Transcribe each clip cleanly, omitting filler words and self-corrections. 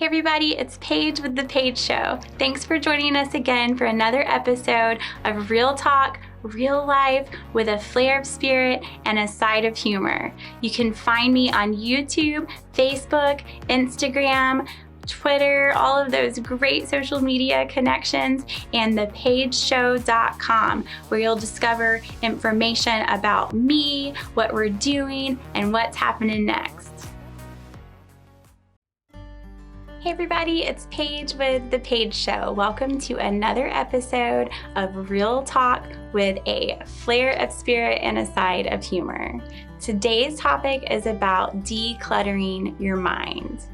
Hey everybody, it's Paige with The Paige Show. Thanks for joining us again for another episode of Real Talk, Real Life with a flair of spirit and a side of humor. You can find me on YouTube, Facebook, Instagram, Twitter, all of those great social media connections, and thepageshow.com, where you'll discover information about me, what we're doing, and what's happening next. Hey everybody, it's Paige with The Paige Show. Welcome to another episode of Real Talk with a flair of spirit and a side of humor. Today's topic is about decluttering your mind.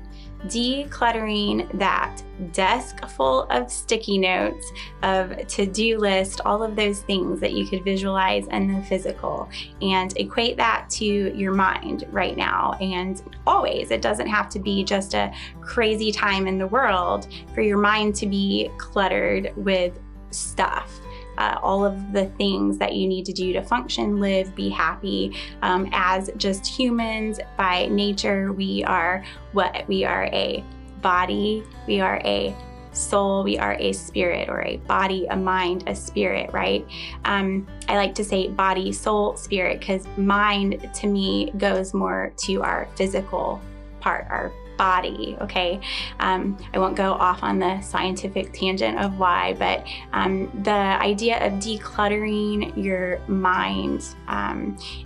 Decluttering that desk full of sticky notes, of to-do list, all of those things that you could visualize in the physical, and equate that to your mind right now. And always, it doesn't have to be just a crazy time in the world for your mind to be cluttered with stuff. All of the things that you need to do to function, live, be happy. As just humans by nature, we are what? We are a body, we are a soul, we are a spirit, or a body, a mind, a spirit, right? I like to say body, soul, spirit, because mind to me goes more to our physical part, our body, okay? I won't go off on the scientific tangent of why, but the idea of decluttering your mind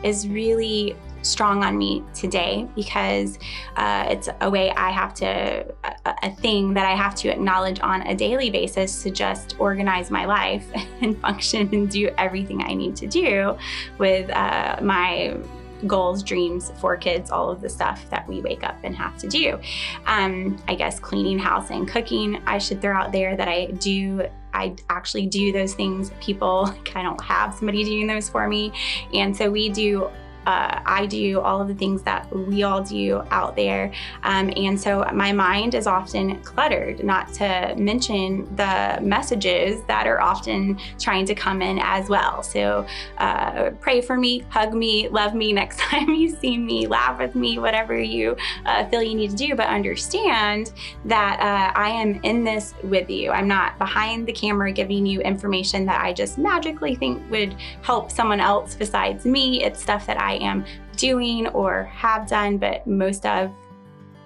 is really strong on me today, because it's a way a thing that I have to acknowledge on a daily basis to just organize my life and function and do everything I need to do with my goals, dreams, for kids, all of the stuff that we wake up and have to do. I guess cleaning house and cooking, I should throw out there that I actually do those things. People, I don't have somebody doing those for me. And so I do all of the things that we all do out there. And so my mind is often cluttered, not to mention the messages that are often trying to come in as well. So pray for me, hug me, love me next time you see me, laugh with me, whatever you feel you need to do. But understand that I am in this with you. I'm not behind the camera giving you information that I just magically think would help someone else besides me. It's stuff that I am doing or have done, but most of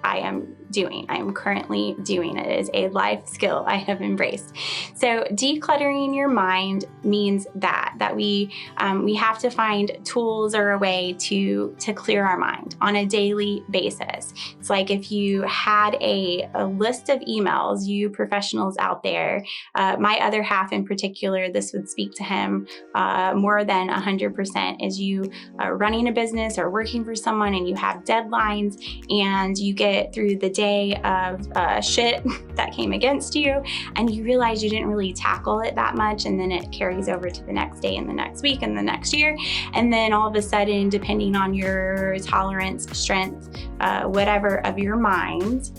I am currently doing. It is a life skill I have embraced. So decluttering your mind means that we have to find tools or a way to clear our mind on a daily basis. It's like if you had a list of emails, you professionals out there, my other half in particular, this would speak to him more than 100%, is you running a business or working for someone and you have deadlines and you get through the day of shit that came against you, and you realize you didn't really tackle it that much, and then it carries over to the next day and the next week and the next year, and then all of a sudden, depending on your tolerance, strength, whatever of your mind,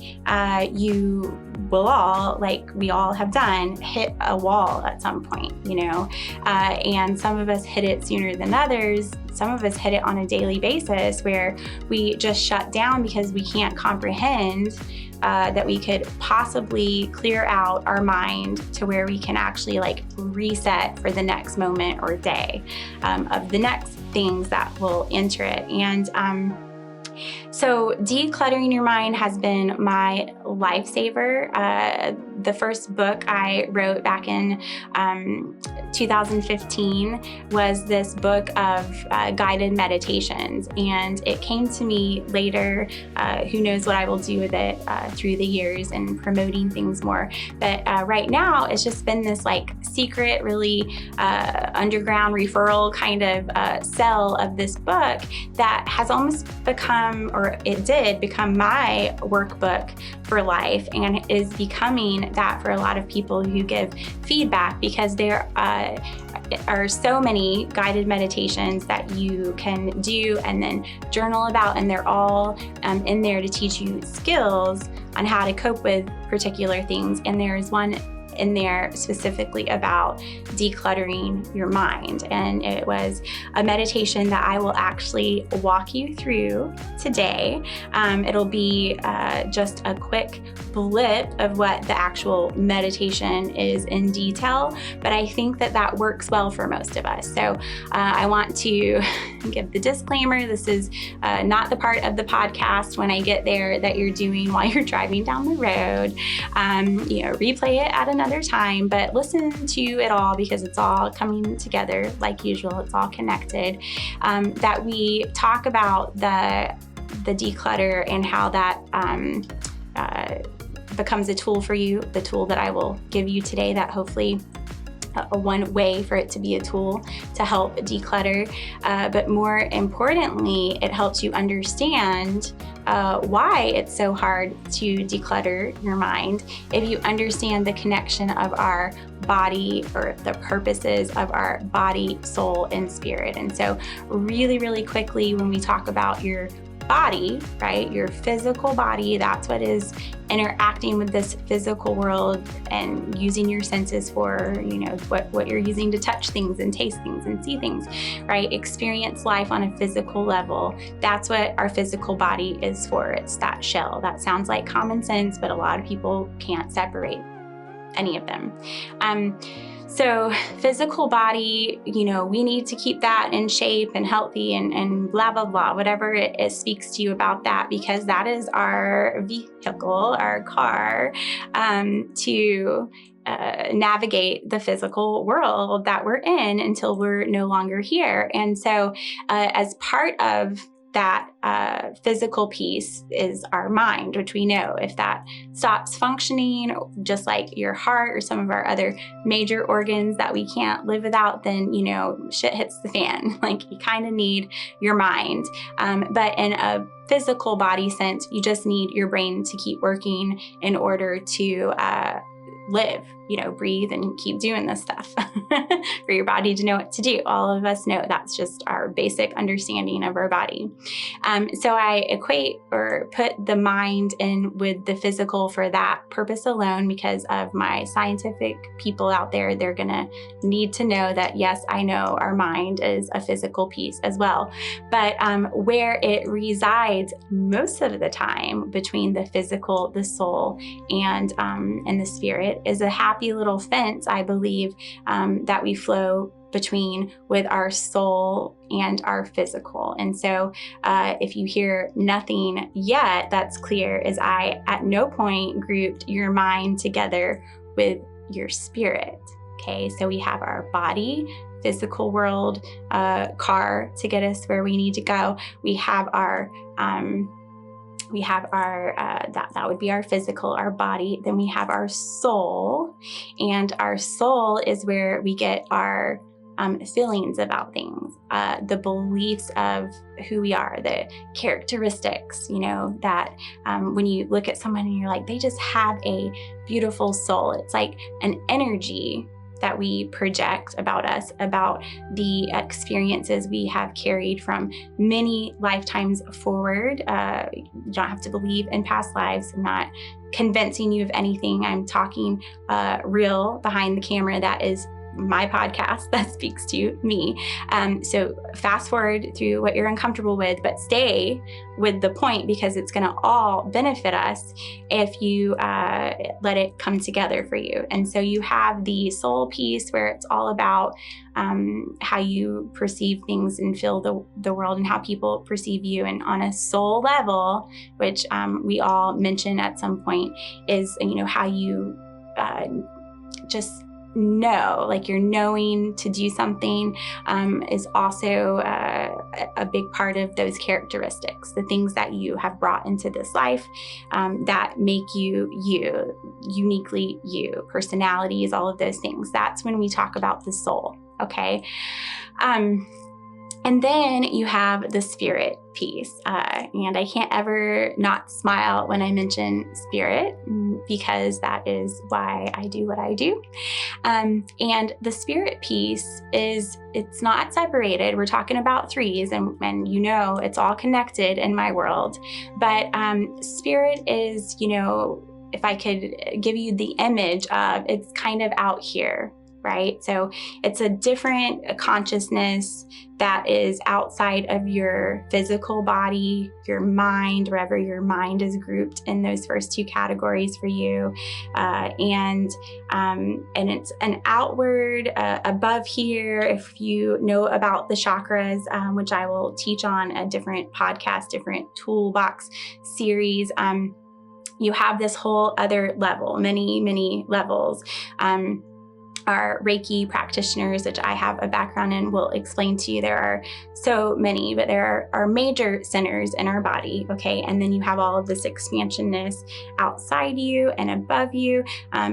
you will all, like we all have done, hit a wall at some point, and some of us hit it sooner than others. Some of us hit it on a daily basis where we just shut down because we can't comprehend that we could possibly clear out our mind to where we can actually reset for the next moment or day of the next things that will enter it. And so decluttering your mind has been my lifesaver. The first book I wrote back in 2015 was this book of guided meditations, and it came to me later. Who knows what I will do with it through the years and promoting things more. But right now, it's just been this secret, really underground referral kind of sell of this book that has almost become, or it did become, my workbook for life, and is becoming that for a lot of people who give feedback, because there are so many guided meditations that you can do and then journal about, and they're all in there to teach you skills on how to cope with particular things. And there is one in there specifically about decluttering your mind. And it was a meditation that I will actually walk you through today. It'll be just a quick blip of what the actual meditation is in detail, but I think that works well for most of us. So I want to give the disclaimer. This is not the part of the podcast when I get there that you're doing while you're driving down the road. Replay it at another time, but listen to it all because it's all coming together like usual. It's all connected. That we talk about the declutter and how that becomes a tool for you, the tool that I will give you today, that hopefully one way for it to be a tool to help declutter. But more importantly, it helps you understand why it's so hard to declutter your mind if you understand the connection of our body, or the purposes of our body, soul, and spirit. And so really, really quickly, when we talk about your body, right? Your physical body, that's what is interacting with this physical world and using your senses for, what you're using to touch things and taste things and see things, right? Experience life on a physical level. That's what our physical body is for. It's that shell. That sounds like common sense, but a lot of people can't separate any of them. So physical body, we need to keep that in shape and healthy and blah, blah, blah, whatever it speaks to you about that, because that is our vehicle, our car, to navigate the physical world that we're in until we're no longer here. And so as part of that physical piece is our mind, which we know if that stops functioning, just like your heart or some of our other major organs that we can't live without, then, shit hits the fan. Like, you kind of need your mind. But in a physical body sense, you just need your brain to keep working in order to live, breathe and keep doing this stuff for your body to know what to do. All of us know that's just our basic understanding of our body. So I equate or put the mind in with the physical for that purpose alone, because of my scientific people out there. They're going to need to know that, yes, I know our mind is a physical piece as well. But where it resides most of the time between the physical, the soul, and the spirit is a happy little fence, I believe, that we flow between with our soul and our physical. And so if you hear nothing yet that's clear, is I at no point grouped your mind together with your spirit. Okay, so we have our body, physical world, car to get us where we need to go. We have our that would be our physical, our body. Then we have our soul, and our soul is where we get our feelings about things, the beliefs of who we are, the characteristics, that when you look at someone and you're like, they just have a beautiful soul. It's like an energy that we project about us, about the experiences we have carried from many lifetimes forward. You don't have to believe in past lives. I'm not convincing you of anything. I'm talking real behind the camera. That is my podcast that speaks to me. So fast forward through what you're uncomfortable with, but stay with the point, because it's going to all benefit us if you let it come together for you. And so you have the soul piece where it's all about how you perceive things and feel the world and how people perceive you. And on a soul level, which we all mention at some point, is, how you just know, like you're knowing to do something, is also a big part of those characteristics, the things that you have brought into this life that make you uniquely you, personalities, all of those things. That's when we talk about the soul. Okay. And then you have the spirit piece. And I can't ever not smile when I mention spirit, because that is why I do what I do. And the spirit piece it's not separated. We're talking about threes, and it's all connected in my world. But spirit is, if I could give you the image of, it's kind of out here, right? So it's a different consciousness that is outside of your physical body, your mind, wherever your mind is grouped in those first two categories for you. And it's an outward above here. If you know about the chakras, which I will teach on a different podcast, different toolbox series, you have this whole other level, many levels. Our Reiki practitioners, which I have a background in, will explain to you there are so many, but there are major centers in our body, okay? And then you have all of this expansionness outside you and above you,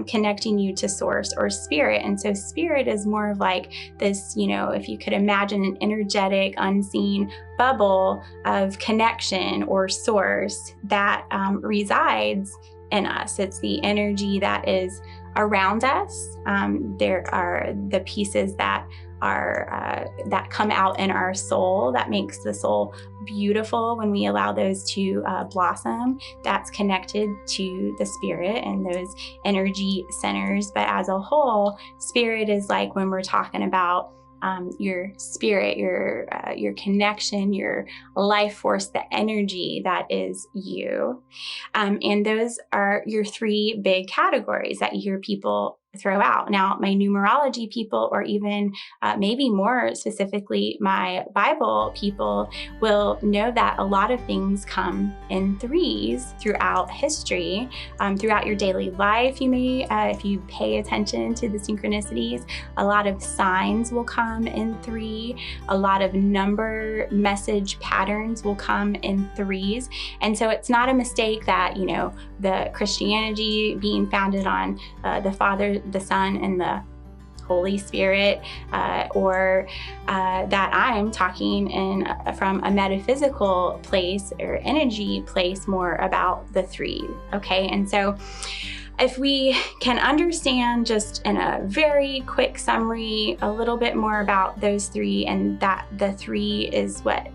connecting you to source or spirit. And so spirit is more of like this, if you could imagine an energetic, unseen bubble of connection or source that resides in us. It's the energy that is around us. There are the pieces that are that come out in our soul that makes the soul beautiful when we allow those to blossom. That's connected to the spirit and those energy centers. But as a whole, spirit is like when we're talking about your spirit, your connection, your life force, the energy that is you. And those are your three big categories that you hear people throw out. Now, my numerology people, or even maybe more specifically my Bible people, will know that a lot of things come in threes throughout history, throughout your daily life. You may, if you pay attention to the synchronicities, a lot of signs will come in three. A lot of number message patterns will come in threes. And so it's not a mistake that, the Christianity being founded on the Father, the Son, and the Holy Spirit, or that I'm talking from a metaphysical place or energy place more about the three. Okay, and so if we can understand just in a very quick summary a little bit more about those three, and that the three is what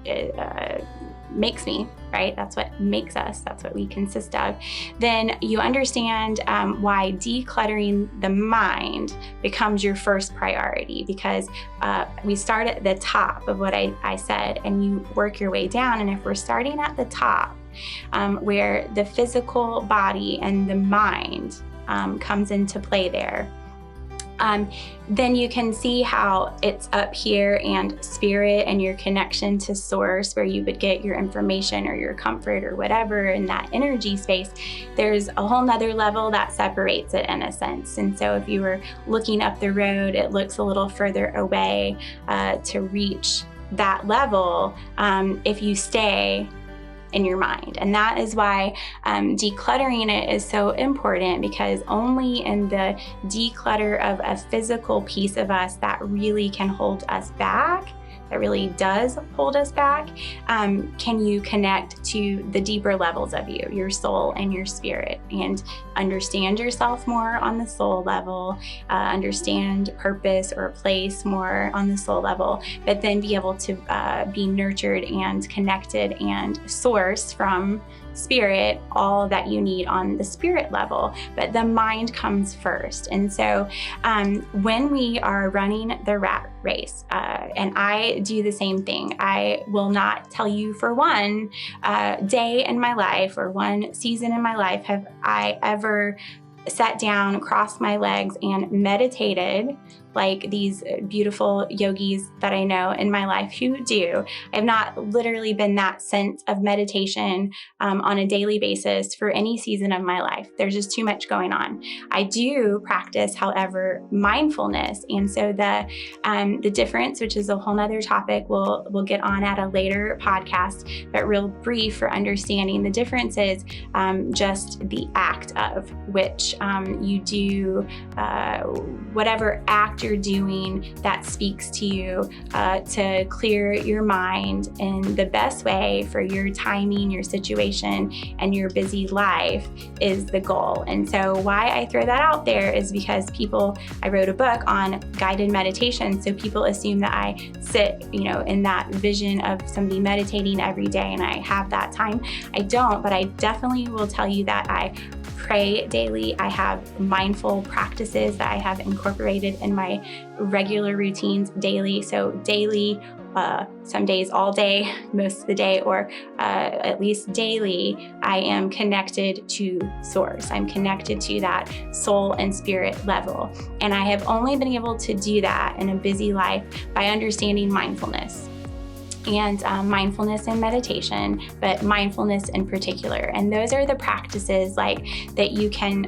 makes me, right? That's what makes us. That's what we consist of. Then you understand why decluttering the mind becomes your first priority, because we start at the top of what I said, and you work your way down. And if we're starting at the top, where the physical body and the mind comes into play there, then you can see how it's up here, and spirit and your connection to source, where you would get your information or your comfort or whatever in that energy space. There's a whole nother level that separates it in a sense. And so if you were looking up the road, it looks a little further away to reach that level if you stay in your mind. And that is why decluttering it is so important, because only in the declutter of a physical piece of us that really can hold us back, that really does hold us back, can you connect to the deeper levels of you, your soul and your spirit, and understand yourself more on the soul level, understand purpose or place more on the soul level, but then be able to be nurtured and connected and source from spirit all that you need on the spirit level. But the mind comes first. And so when we are running the rat race, and I do the same thing, I will not tell you for one day in my life or one season in my life have I ever sat down, crossed my legs, and meditated like these beautiful yogis that I know in my life who do. I've not literally been that sense of meditation on a daily basis for any season of my life. There's just too much going on. I do practice, however, mindfulness. And so the difference, which is a whole nother topic we'll get on at a later podcast, but real brief for understanding the difference is just the act of which you do whatever act you're doing that speaks to you to clear your mind in the best way for your timing, your situation, and your busy life is the goal. And so why I throw that out there is because I wrote a book on guided meditation, so people assume that I sit, in that vision of somebody meditating every day and I have that time. I don't, but I definitely will tell you that I pray daily. I have mindful practices that I have incorporated in my regular routines daily. So daily, some days all day, most of the day, or at least daily, I am connected to Source. I'm connected to that soul and spirit level. And I have only been able to do that in a busy life by understanding mindfulness. And mindfulness and meditation, but mindfulness in particular. And those are the practices like that you can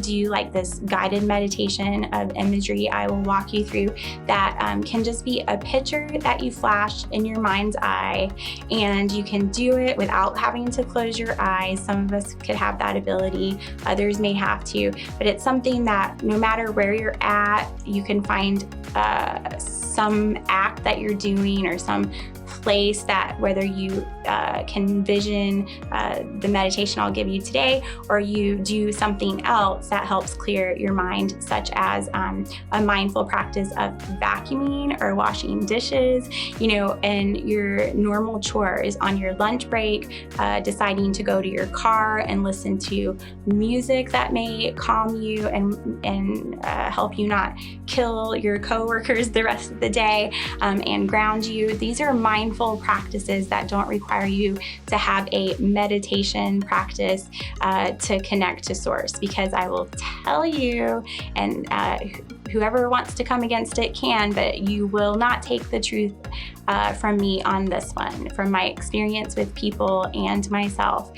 do, like this guided meditation of imagery I will walk you through that can just be a picture that you flash in your mind's eye, and you can do it without having to close your eyes. Some of us could have that ability, others may have to, but it's something that no matter where you're at, you can find some act that you're doing or some place that, whether you can envision the meditation I'll give you today, or you do something else that helps clear your mind, such as a mindful practice of vacuuming or washing dishes, and your normal chores on your lunch break, deciding to go to your car and listen to music that may calm you and help you not kill your coworkers the rest of the day, and ground you. These are mindful practices that don't require you to have a meditation practice to connect to Source, because I will tell you, and whoever wants to come against it can, but you will not take the truth from me on this one, from my experience with people and myself.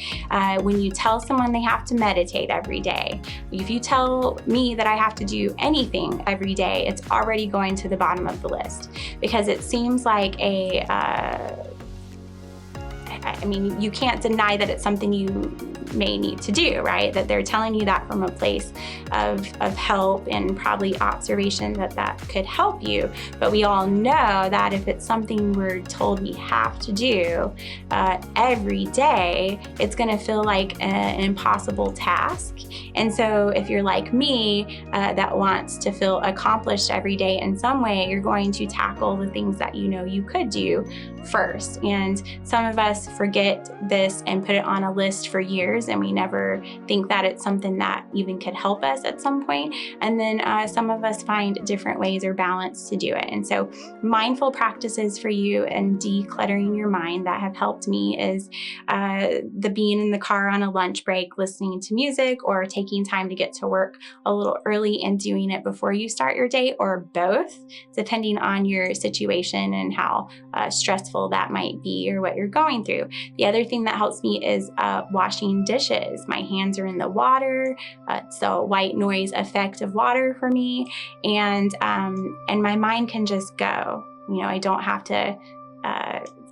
When you tell someone they have to meditate every day, if you tell me that I have to do anything every day, it's already going to the bottom of the list, because it seems like you can't deny that it's something you may need to do, right? That they're telling you that from a place of help and probably observation that could help you. But we all know that if it's something we're told we have to do every day, it's going to feel like an impossible task. And so if you're like me, that wants to feel accomplished every day in some way, you're going to tackle the things that you could do first. And some of us forget this and put it on a list for years, and we never think that it's something that even could help us at some point. And then some of us find different ways or balance to do it. And so mindful practices for you and decluttering your mind that have helped me is the being in the car on a lunch break, listening to music, or taking time to get to work a little early and doing it before you start your day, or both, depending on your situation and how stressful that might be or what you're going through. The other thing that helps me is washing dishes. My hands are in the water. It's the white noise effect of water for me, and my mind can just go. I don't have to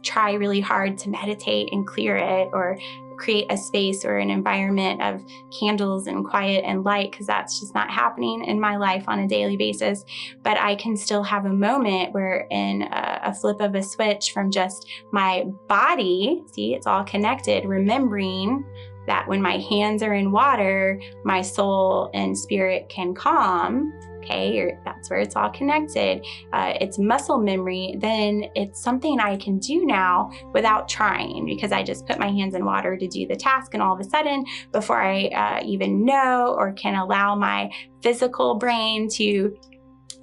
try really hard to meditate and clear it, or create a space or an environment of candles and quiet and light, because that's just not happening in my life on a daily basis. But I can still have a moment where, in a flip of a switch from just my body, see, it's all connected, remembering that when my hands are in water, my soul and spirit can calm. Okay, that's where it's all connected. It's muscle memory. Then it's something I can do now without trying, because I just put my hands in water to do the task, and all of a sudden, before I even know or can allow my physical brain to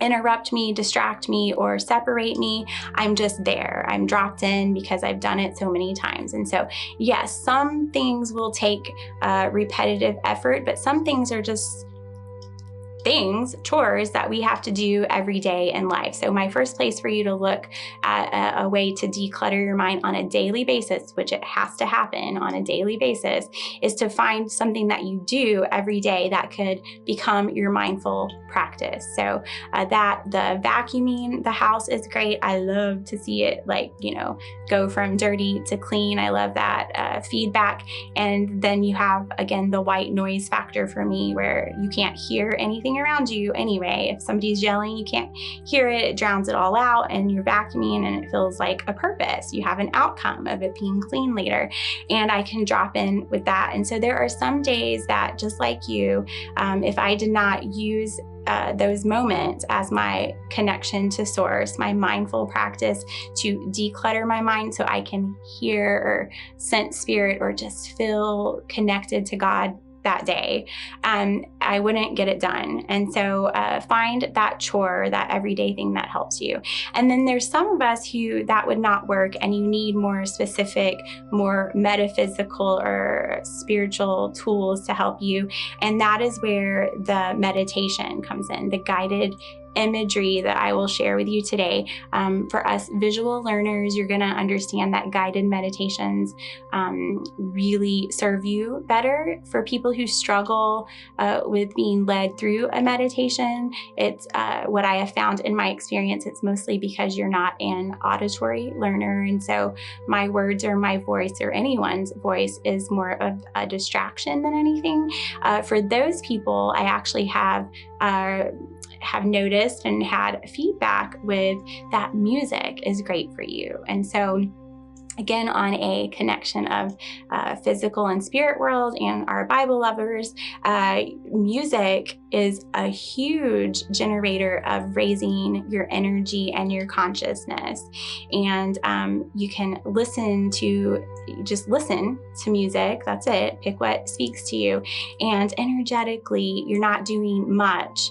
interrupt me, distract me, or separate me, I'm just there. I'm dropped in because I've done it so many times. And so, yes, some things will take repetitive effort, but some things are just chores that we have to do every day in life. So my first place for you to look at a way to declutter your mind on a daily basis, which it has to happen on a daily basis, is to find something that you do every day that could become your mindful practice. So that the vacuuming the house is great. I love to see it go from dirty to clean. I love that feedback. And then you have, again, the white noise factor for me, where you can't hear anything around you anyway. If somebody's yelling, you can't hear it. It drowns it all out, and you're vacuuming, and it feels like a purpose. You have an outcome of it being clean later, and I can drop in with that. And so there are some days that, just like you, if I did not use those moments as my connection to Source, my mindful practice to declutter my mind so I can hear or sense spirit or just feel connected to God that day, I wouldn't get it done. And so find that chore, that everyday thing that helps you. And then there's some of us who that would not work, and you need more specific, more metaphysical or spiritual tools to help you. And that is where the meditation comes in, the guided imagery that I will share with you today. For us visual learners, you're going to understand that guided meditations really serve you better. For people who struggle with being led through a meditation, it's what I have found in my experience, it's mostly because you're not an auditory learner. And so my words or my voice or anyone's voice is more of a distraction than anything. For those people, I actually have noticed and had feedback with that music is great for you. And so again, on a connection of physical and spirit world and our Bible lovers, music is a huge generator of raising your energy and your consciousness. And you can just listen to music. That's it. Pick what speaks to you. And energetically, you're not doing much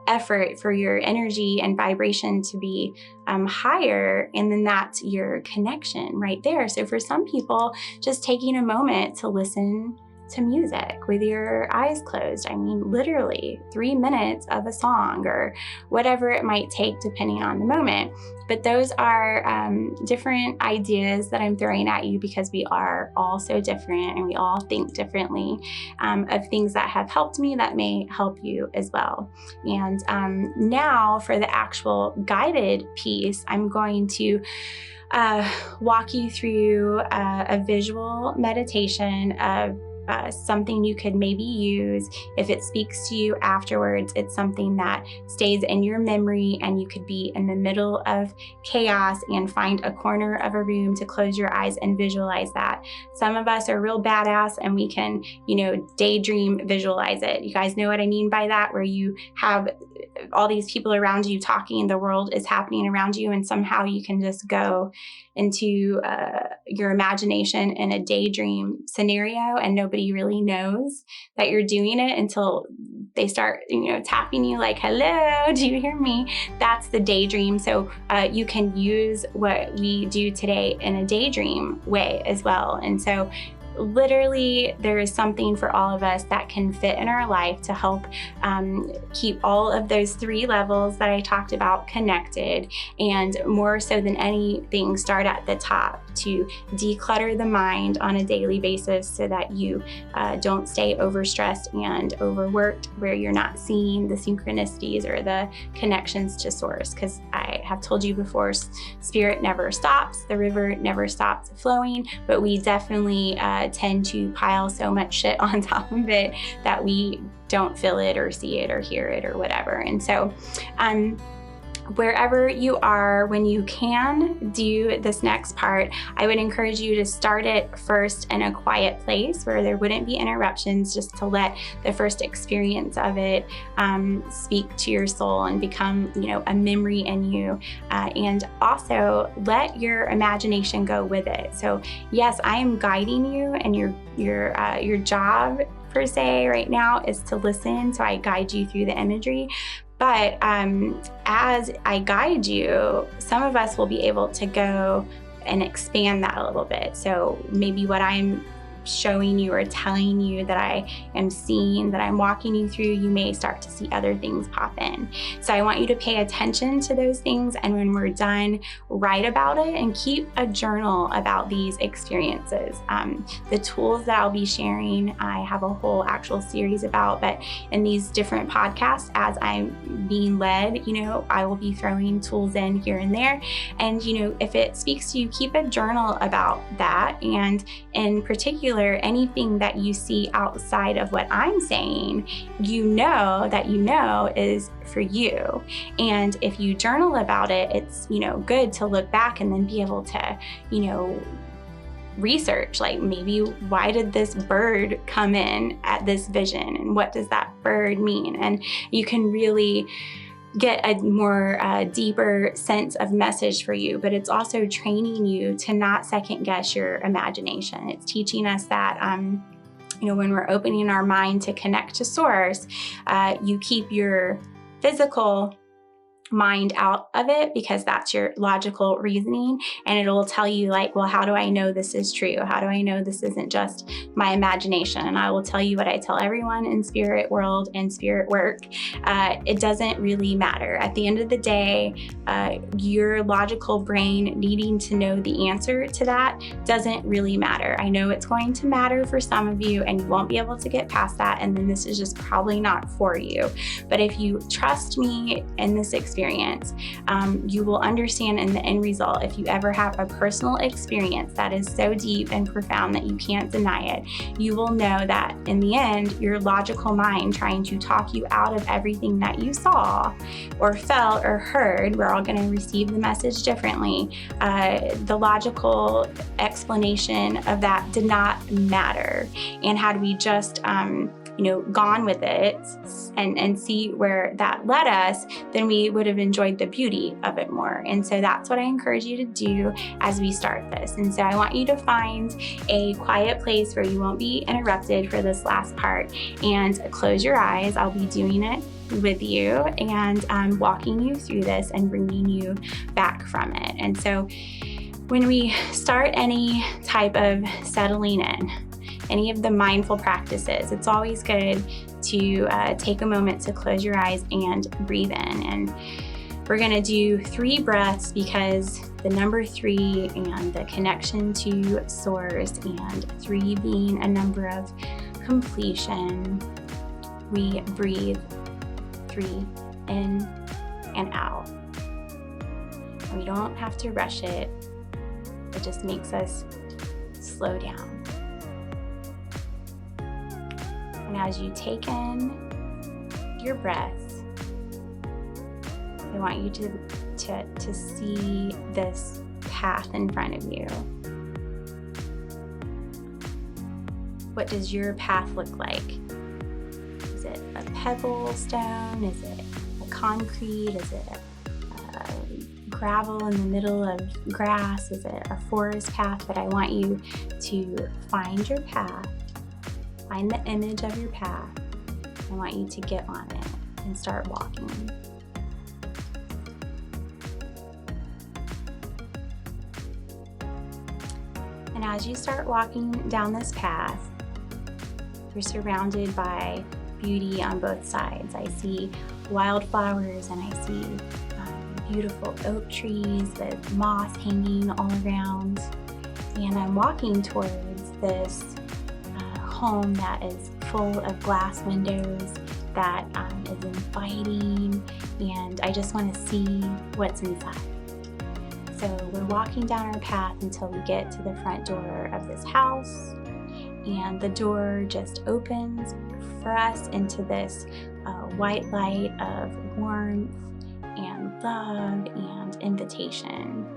effort for your energy and vibration to be higher. And then that's your connection right there. So for some people, just taking a moment to listen to music with your eyes closed. I mean, literally 3 minutes of a song or whatever it might take depending on the moment. But those are different ideas that I'm throwing at you because we are all so different and we all think differently of things that have helped me that may help you as well. And now for the actual guided piece, I'm going to walk you through a visual meditation of something you could maybe use. If it speaks to you afterwards, it's something that stays in your memory, and you could be in the middle of chaos and find a corner of a room to close your eyes and visualize that. Some of us are real badass and we can, daydream visualize it. You guys know what I mean by that, where you have all these people around you talking, the world is happening around you, and somehow you can just go into your imagination in a daydream scenario, and nobody really knows that you're doing it until they start, tapping you like, hello, do you hear me? That's the daydream. So you can use what we do today in a daydream way as well. And so literally, there is something for all of us that can fit in our life to help keep all of those 3 levels that I talked about connected, and more so than anything, start at the top to declutter the mind on a daily basis so that you don't stay overstressed and overworked, where you're not seeing the synchronicities or the connections to source. Because I have told you before, spirit never stops, the river never stops flowing, but we definitely tend to pile so much shit on top of it that we don't feel it or see it or hear it or whatever. And so wherever you are, when you can do this next part, I would encourage you to start it first in a quiet place where there wouldn't be interruptions, just to let the first experience of it speak to your soul and become, a memory in you. And also let your imagination go with it. So yes, I am guiding you, and your job per se right now is to listen. So I guide you through the imagery. But as I guide you, some of us will be able to go and expand that a little bit. So maybe what I'm showing you or telling you that I am seeing, that I'm walking you through, you may start to see other things pop in. So I want you to pay attention to those things, and when we're done, write about it and keep a journal about these experiences. The tools that I'll be sharing, I have a whole actual series about, but in these different podcasts, as I'm being led, I will be throwing tools in here and there. And, if it speaks to you, keep a journal about that. And in particular, anything that you see outside of what I'm saying, that is for you. And if you journal about it, it's, good to look back and then be able to, research, like maybe why did this bird come in at this vision, and what does that bird mean? And you can really get a more deeper sense of message for you. But it's also training you to not second guess your imagination. It's teaching us that when we're opening our mind to connect to source, you keep your physical mind out of it because that's your logical reasoning, and it'll tell you like, well, how do I know this is true? How do I know this isn't just my imagination? And I will tell you what I tell everyone in spirit world and spirit work. It doesn't really matter. At the end of the day, your logical brain needing to know the answer to that doesn't really matter. I know it's going to matter for some of you and you won't be able to get past that, and then this is just probably not for you. But if you trust me in this experience, you will understand in the end result. If you ever have a personal experience that is so deep and profound that you can't deny it, you will know that in the end, your logical mind trying to talk you out of everything that you saw or felt or heard, we're all going to receive the message differently. The logical explanation of that did not matter. And had we just gone with it and see where that led us, then we would have enjoyed the beauty of it more. And so that's what I encourage you to do as we start this. And so I want you to find a quiet place where you won't be interrupted for this last part, and close your eyes. I'll be doing it with you and walking you through this and bringing you back from it. And so when we start any type of settling in, any of the mindful practices, it's always good to take a moment to close your eyes and breathe in. And we're going to do 3 breaths because the number 3 and the connection to source, and 3 being a number of completion, we breathe 3 in and out. And we don't have to rush it. It just makes us slow down. And as you take in your breath, I want you to see this path in front of you. What does your path look like? Is it a pebble stone? Is it a concrete? Is it gravel in the middle of grass? Is it a forest path? But I want you to find your path. Find the image of your path. I want you to get on it and start walking. And as you start walking down this path, you're surrounded by beauty on both sides. I see wildflowers and I see beautiful oak trees with moss hanging all around. And I'm walking towards this home that is full of glass windows that is inviting, and I just want to see what's inside. So we're walking down our path until we get to the front door of this house, and the door just opens for us into this white light of warmth and love and invitation.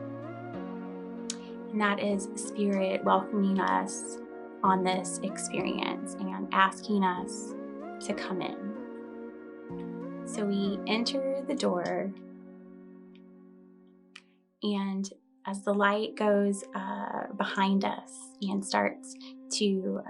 And that is Spirit welcoming us on this experience and asking us to come in. So we enter the door, and as the light goes behind us and starts to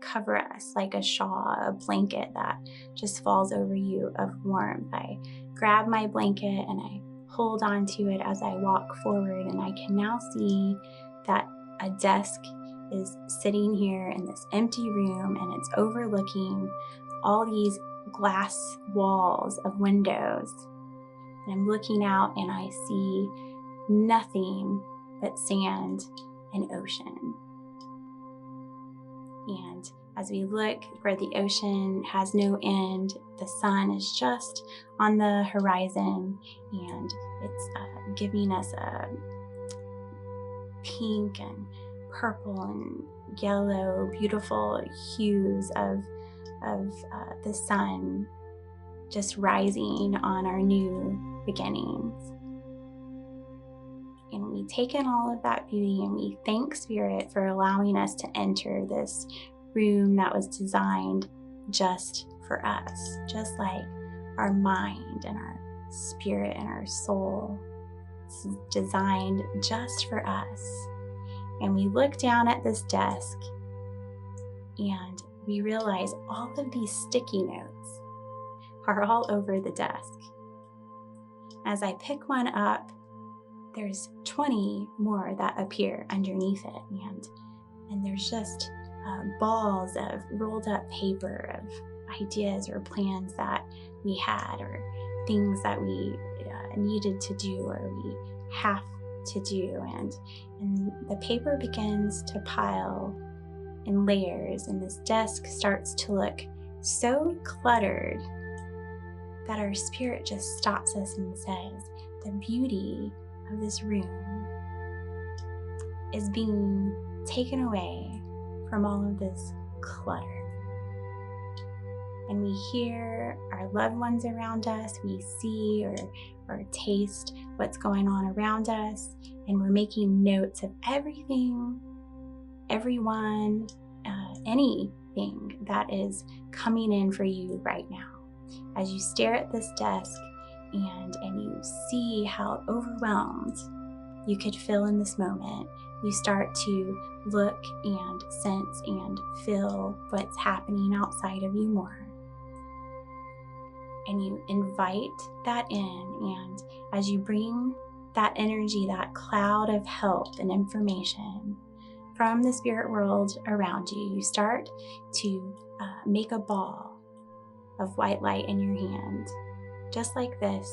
cover us like a shawl, a blanket that just falls over you of warmth, I grab my blanket and I hold on to it as I walk forward, and I can now see that a desk is sitting here in this empty room, and it's overlooking all these glass walls of windows. And I'm looking out and I see nothing but sand and ocean. And as we look where the ocean has no end, the sun is just on the horizon, and it's giving us a pink and purple and yellow, beautiful hues of the sun just rising on our new beginnings. And we take in all of that beauty, and we thank Spirit for allowing us to enter this room that was designed just for us, just like our mind and our spirit and our soul. It's designed just for us. And we look down at this desk and we realize all of these sticky notes are all over the desk. As I pick one up, there's 20 more that appear underneath it, and there's just balls of rolled up paper of ideas or plans that we had, or things that we needed to do or we have to do, and the paper begins to pile in layers, and this desk starts to look so cluttered that our spirit just stops us and says, the beauty of this room is being taken away from all of this clutter. And we hear our loved ones around us, we see or taste what's going on around us, and we're making notes of everything, everyone, anything that is coming in for you right now. As you stare at this desk and you see how overwhelmed you could feel in this moment, you start to look and sense and feel what's happening outside of you more. And you invite that in, and as you bring that energy, that cloud of help and information from the spirit world around you, you start to make a ball of white light in your hand. Just like this,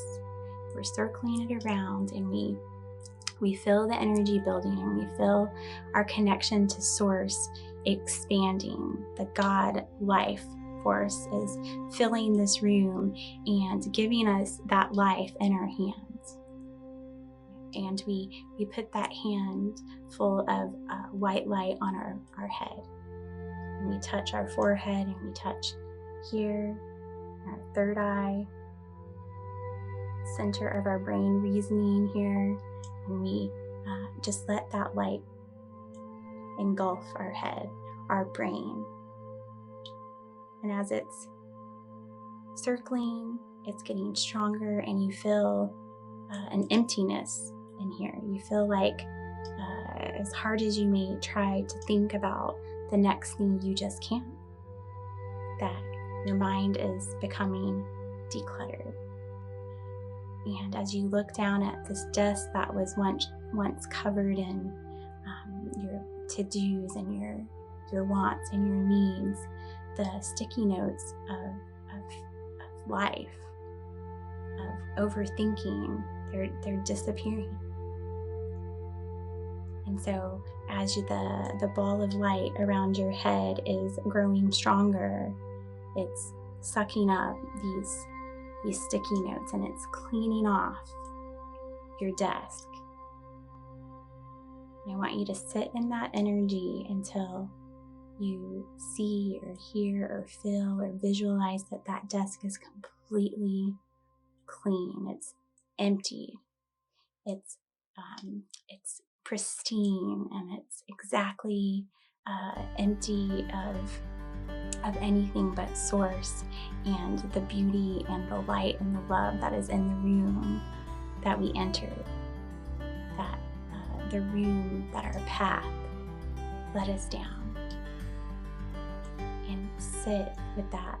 we're circling it around, and we feel the energy building, and we feel our connection to source expanding. The God life force is filling this room and giving us that life in our hands. And we put that hand full of white light on our head. And we touch our forehead, and we touch here, our third eye, center of our brain, reasoning here. And we just let that light engulf our head, our brain. And as it's circling, it's getting stronger, and you feel an emptiness in here. You feel like as hard as you may try to think about the next thing, you just can't. That your mind is becoming decluttered. And as you look down at this desk that was once covered in your to-dos and your wants and your needs, the sticky notes of life, of overthinking, they're disappearing. And so as the ball of light around your head is growing stronger, it's sucking up these sticky notes, and it's cleaning off your desk. And I want you to sit in that energy until you see or hear or feel or visualize that desk is completely clean. It's empty. It's pristine, and it's exactly empty of anything but source and the beauty and the light and the love that is in the room that we entered, that the room that our path led us down. And sit with that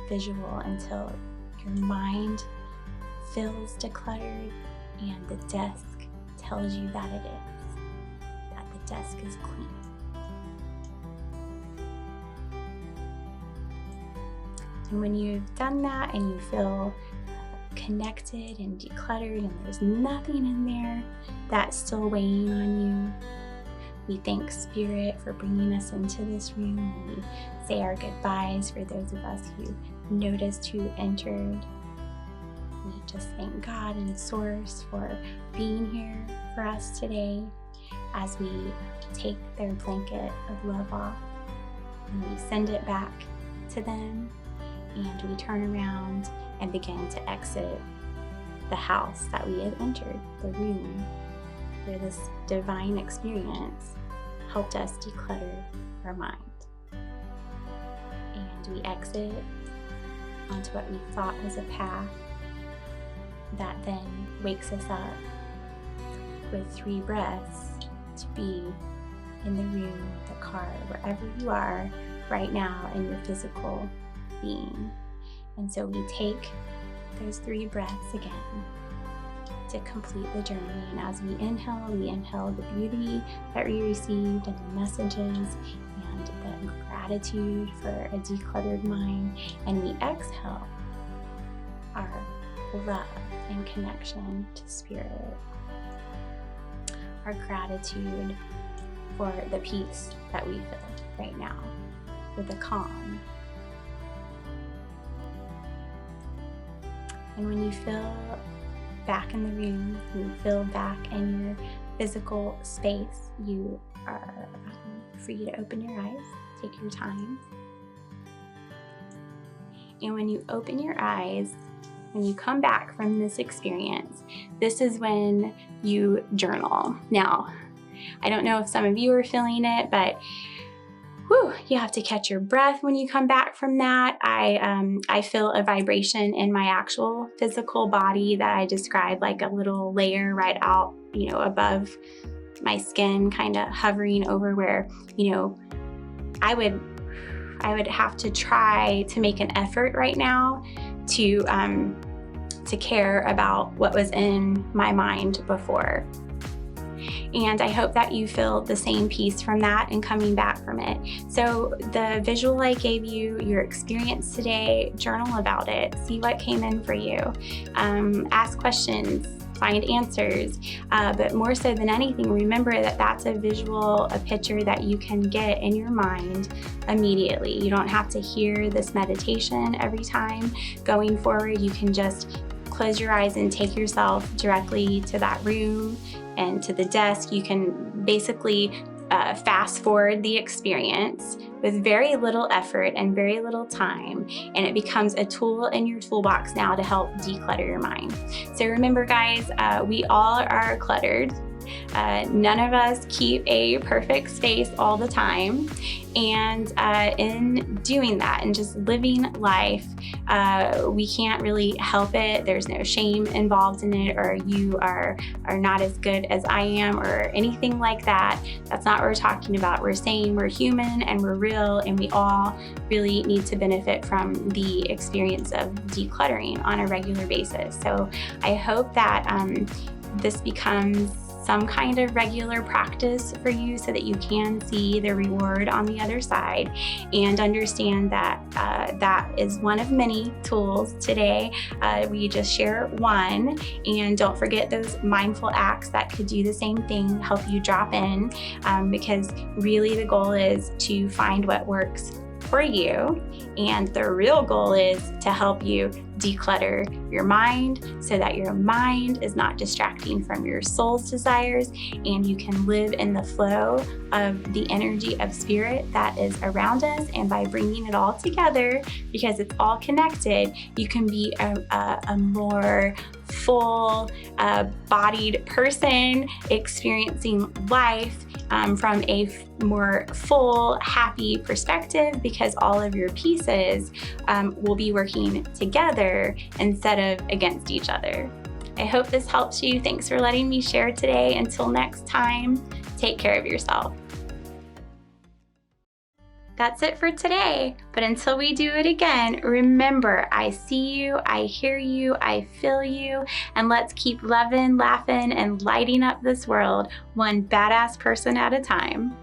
visual until your mind feels decluttered and the desk tells you that it is, that the desk is clean. And when you've done that and you feel connected and decluttered and there's nothing in there that's still weighing on you, we thank Spirit for bringing us into this room, and we say our goodbyes for those of us who noticed who entered. We just thank God and Source for being here for us today as we take their blanket of love off and we send it back to them, and we turn around and begin to exit the house that we have entered, the room where this divine experience helped us declutter our mind. And we exit onto what we thought was a path that then wakes us up with 3 breaths to be in the room, the car, wherever you are right now in your physical being. And so we take those 3 breaths again to complete the journey. And as we inhale the beauty that we received and the messages and the gratitude for a decluttered mind. And we exhale our love and connection to spirit, our gratitude for the peace that we feel right now, for the calm. And when you feel back in the room, you feel back in your physical space, you are free to open your eyes. Take your time. And when you open your eyes, when you come back from this experience, this is when you journal. Now, I don't know if some of you are feeling it, but you have to catch your breath when you come back from that. I feel a vibration in my actual physical body that I describe, like a little layer right out, above my skin, kind of hovering over where, I would have to try to make an effort right now to care about what was in my mind before. And I hope that you feel the same peace from that and coming back from it. So the visual I gave you, your experience today, journal about it, see what came in for you, ask questions, find answers, but more so than anything, remember that that's a visual, a picture that you can get in your mind immediately. You don't have to hear this meditation every time. Going forward, you can just close your eyes and take yourself directly to that room and to the desk. You can basically fast forward the experience with very little effort and very little time, and it becomes a tool in your toolbox now to help declutter your mind. So remember, guys, we all are cluttered. None of us keep a perfect space all the time. And in doing that and just living life, we can't really help it. There's no shame involved in it, or you are not as good as I am, or anything like that. That's not what we're talking about. We're saying we're human and we're real, and we all really need to benefit from the experience of decluttering on a regular basis. So I hope that this becomes some kind of regular practice for you so that you can see the reward on the other side and understand that that is one of many tools today. We just share one, and don't forget those mindful acts that could do the same thing, help you drop in, because really the goal is to find what works for you, and the real goal is to help you declutter your mind so that your mind is not distracting from your soul's desires, and you can live in the flow of the energy of spirit that is around us. And by bringing it all together, because it's all connected, you can be a more full bodied person experiencing life from a more full, happy perspective, because all of your pieces will be working together instead of against each other. I hope this helps you. Thanks for letting me share today. Until next time, take care of yourself. That's it for today. But until we do it again, remember, I see you, I hear you, I feel you, and let's keep loving, laughing, and lighting up this world one badass person at a time.